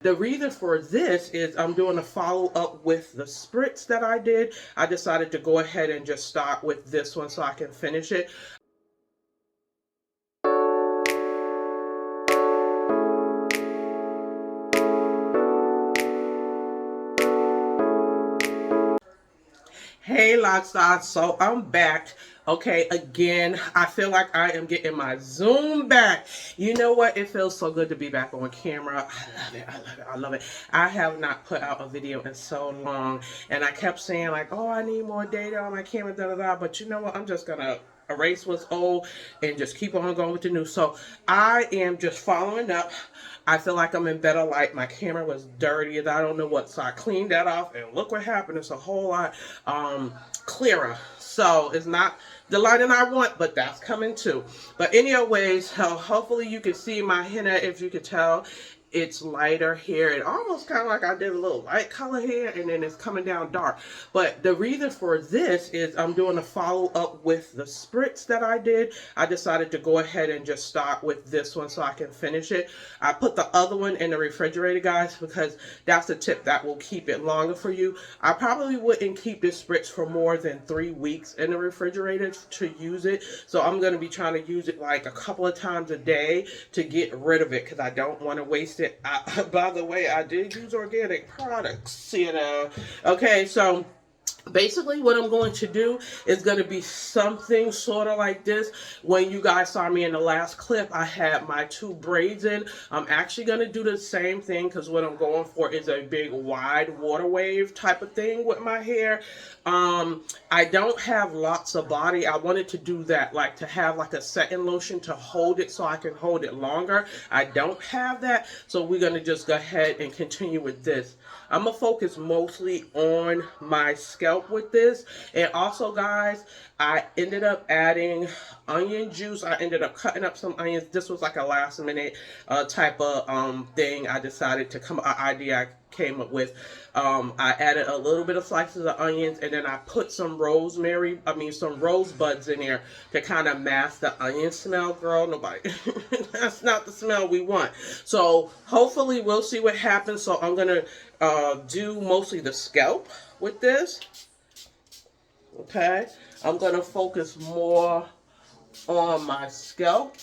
The reason for this is I'm doing a follow-up with the spritz that I did. I decided to go ahead and just start with this one so I can finish it. Hey Lockstar, so I'm back. Okay, again, I feel like I am getting my Zoom back. You know what? It feels so good to be back on camera. I love it. I love it. I love it. I have not put out a video in so long, and I kept saying like, oh, I need more data on my camera, da da da. But you know what? I'm just gonna erase what's old and just keep on going with the new. So I am just following up. I feel like I'm in better light. My camera was dirty and I don't know what, so I cleaned that off and look what happened. It's a whole lot clearer. So it's not the lighting I want, but that's coming too. But anyways, hopefully you can see my henna. If you could tell, it's lighter here. It almost kind of like I did a little light color here, and then it's coming down dark. But the reason for this is I'm doing a follow-up with the spritz that I did. I decided to go ahead and just start with this one so I can finish it. I put the other one in the refrigerator, guys, because that's a tip that will keep it longer for you. I probably wouldn't keep this spritz for more than 3 weeks in the refrigerator to use it. So I'm going to be trying to use it like a couple of times a day to get rid of it because I don't want to waste it. By the way, I did use organic products, you know. Okay, so basically what I'm going to do is going to be something sort of like this. When you guys saw me in the last clip, I had my 2 braids in. I'm actually going to do the same thing because what I'm going for is a big wide water wave type of thing with my hair. I don't have lots of body. I wanted to do that, like to have like a setting lotion to hold it so I can hold it longer. I don't have that, so we're going to just go ahead and continue with this. I'm going to focus mostly on my scalp with this. And also, guys, I ended up adding onion juice. I ended up cutting up some onions. This was like a last minute type of thing I decided to come, idea I came up with. I added a little bit of slices of onions, and then I put some some rosebuds in there to kind of mask the onion smell. Girl, nobody, that's not the smell we want. So hopefully we'll see what happens. So I'm gonna do mostly the scalp with this. Okay, I'm gonna focus more on my scalp.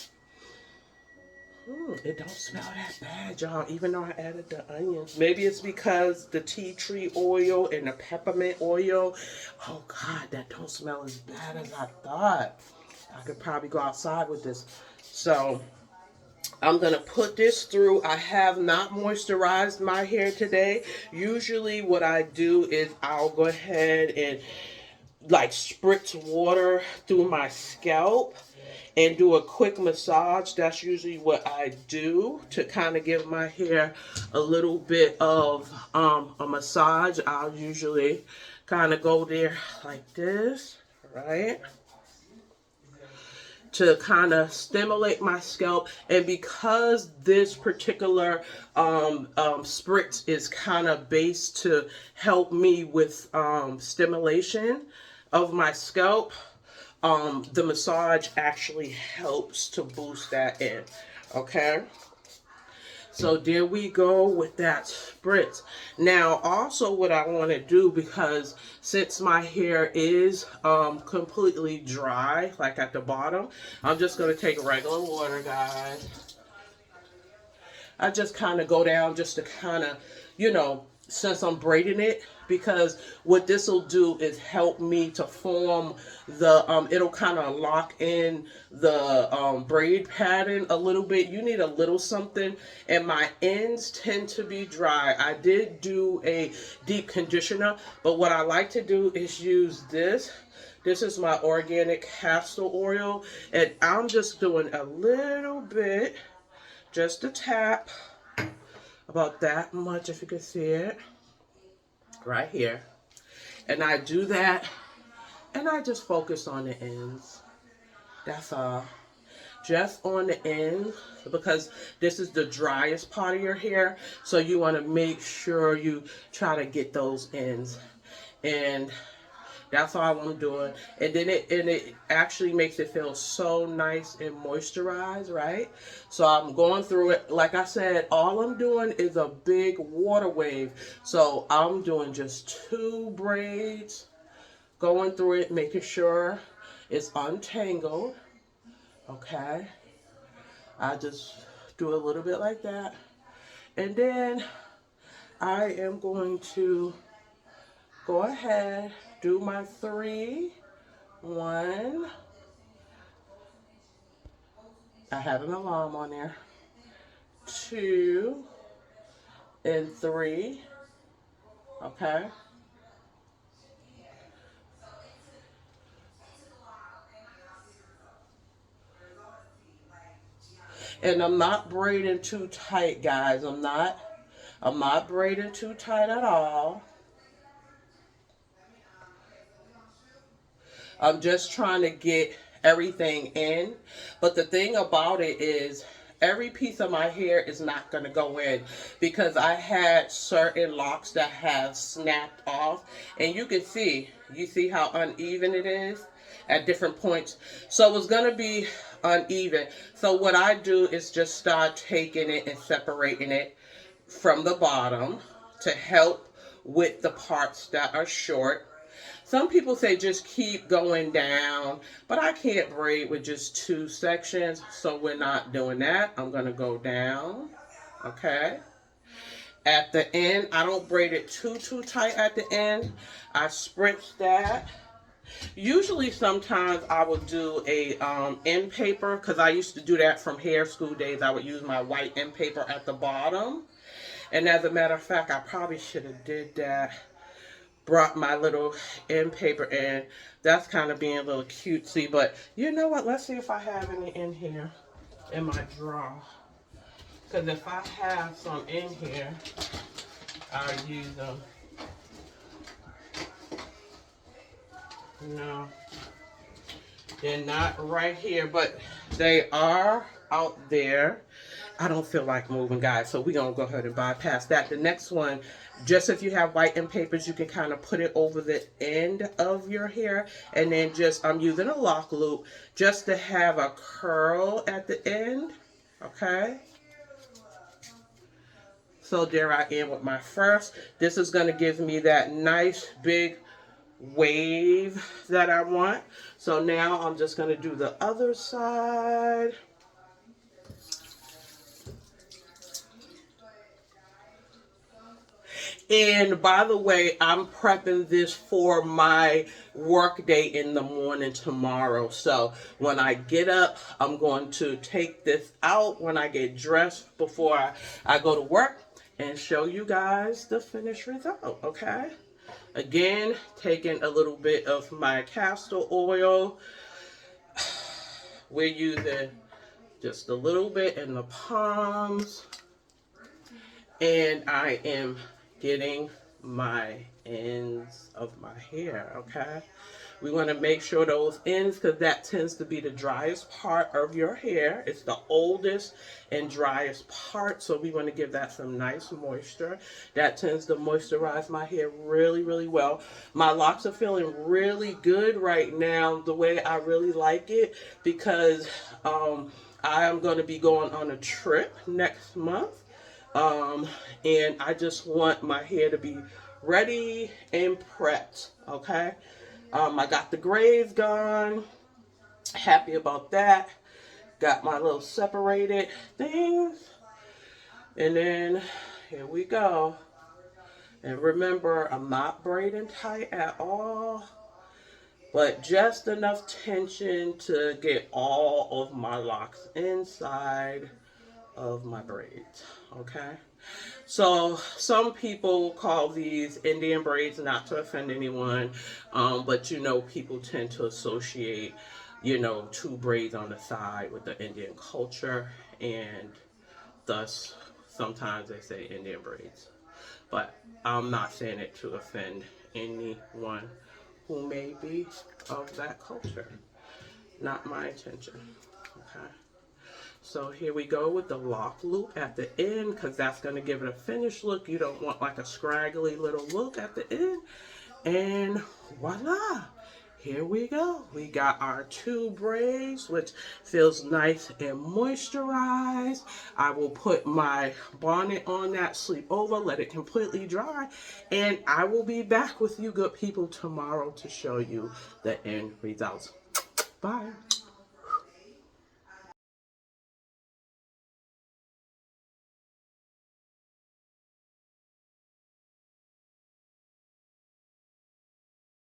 It don't smell that bad, y'all, even though I added the onions. Maybe it's because the tea tree oil and the peppermint oil. Oh, God, that don't smell as bad as I thought. I could probably go outside with this. So I'm going to put this through. I have not moisturized my hair today. Usually what I do is I'll go ahead and like spritz water through my scalp and do a quick massage. That's usually what I do to kind of give my hair a little bit of a massage. I'll usually kind of go there like this, right? To kind of stimulate my scalp. And because this particular spritz is kind of based to help me with stimulation of my scalp, the massage actually helps to boost that in. Okay, so there we go with that spritz. Now also what I want to do, because since my hair is completely dry, like at the bottom, I'm just going to take regular water, guys. I just kind of go down just to kind of, you know, since I'm braiding it, because what this will do is help me to form the, it'll kind of lock in the braid pattern a little bit. You need a little something, and my ends tend to be dry. I did do a deep conditioner, but what I like to do is use this. This is my organic castor oil, and I'm just doing a little bit, just a tap. About that much, if you can see it, right here. And I do that, and I just focus on the ends. That's all. Just on the ends, because this is the driest part of your hair, so you want to make sure you try to get those ends. And That's all I'm doing. And then it actually makes it feel so nice and moisturized, right? So I'm going through it. Like I said, all I'm doing is a big water wave. So I'm doing just 2 braids, going through it, making sure it's untangled. Okay. I just do a little bit like that. And then I am going to go ahead, do my 3. 1. I have an alarm on there. 2 and 3. Okay. And I'm not braiding too tight, guys. I'm not braiding too tight at all. I'm just trying to get everything in. But the thing about it is every piece of my hair is not going to go in because I had certain locks that have snapped off. And you see how uneven it is at different points. So it's going to be uneven. So what I do is just start taking it and separating it from the bottom to help with the parts that are short. Some people say just keep going down, but I can't braid with just 2 sections, so we're not doing that. I'm going to go down, okay? At the end, I don't braid it too tight at the end. I spritz that. Usually, sometimes I would do a end paper, because I used to do that from hair school days. I would use my white end paper at the bottom. And as a matter of fact, I probably should have did that. Brought my little end paper in. That's kind of being a little cutesy, but you know what? Let's see if I have any in here in my drawer. Because if I have some in here, I'll use them. No, they're not right here, but they are out there. I don't feel like moving, guys, so we're going to go ahead and bypass that. The next one, just if you have white end papers, you can kind of put it over the end of your hair. And then I'm using a lock loop just to have a curl at the end. Okay. So there I am with my first. This is going to give me that nice big wave that I want. So now I'm just going to do the other side. And by the way, I'm prepping this for my work day in the morning tomorrow. So when I get up, I'm going to take this out when I get dressed before I go to work and show you guys the finished result, okay? Again, taking a little bit of my castor oil. We're using just a little bit in the palms. And I am getting my ends of my hair, okay? We want to make sure those ends, because that tends to be the driest part of your hair. It's the oldest and driest part, so we want to give that some nice moisture. That tends to moisturize my hair really, really well. My locks are feeling really good right now, the way I really like it, because I am going to be going on a trip next month. And I just want my hair to be ready and prepped, okay? I got the grays gone. Happy about that. Got my little separated things. And then, here we go. And remember, I'm not braiding tight at all, but just enough tension to get all of my locks inside of my braids, okay? So some people call these Indian braids, not to offend anyone, but people tend to associate 2 braids on the side with the Indian culture, and thus sometimes they say Indian braids. But I'm not saying it to offend anyone who may be of that culture. Not my intention, okay? So here we go with the lock loop at the end, because that's going to give it a finished look. You don't want like a scraggly little look at the end. And voila. Here we go. We got our 2 braids, which feels nice and moisturized. I will put my bonnet on that, sleep over, let it completely dry, and I will be back with you good people tomorrow to show you the end results. Bye.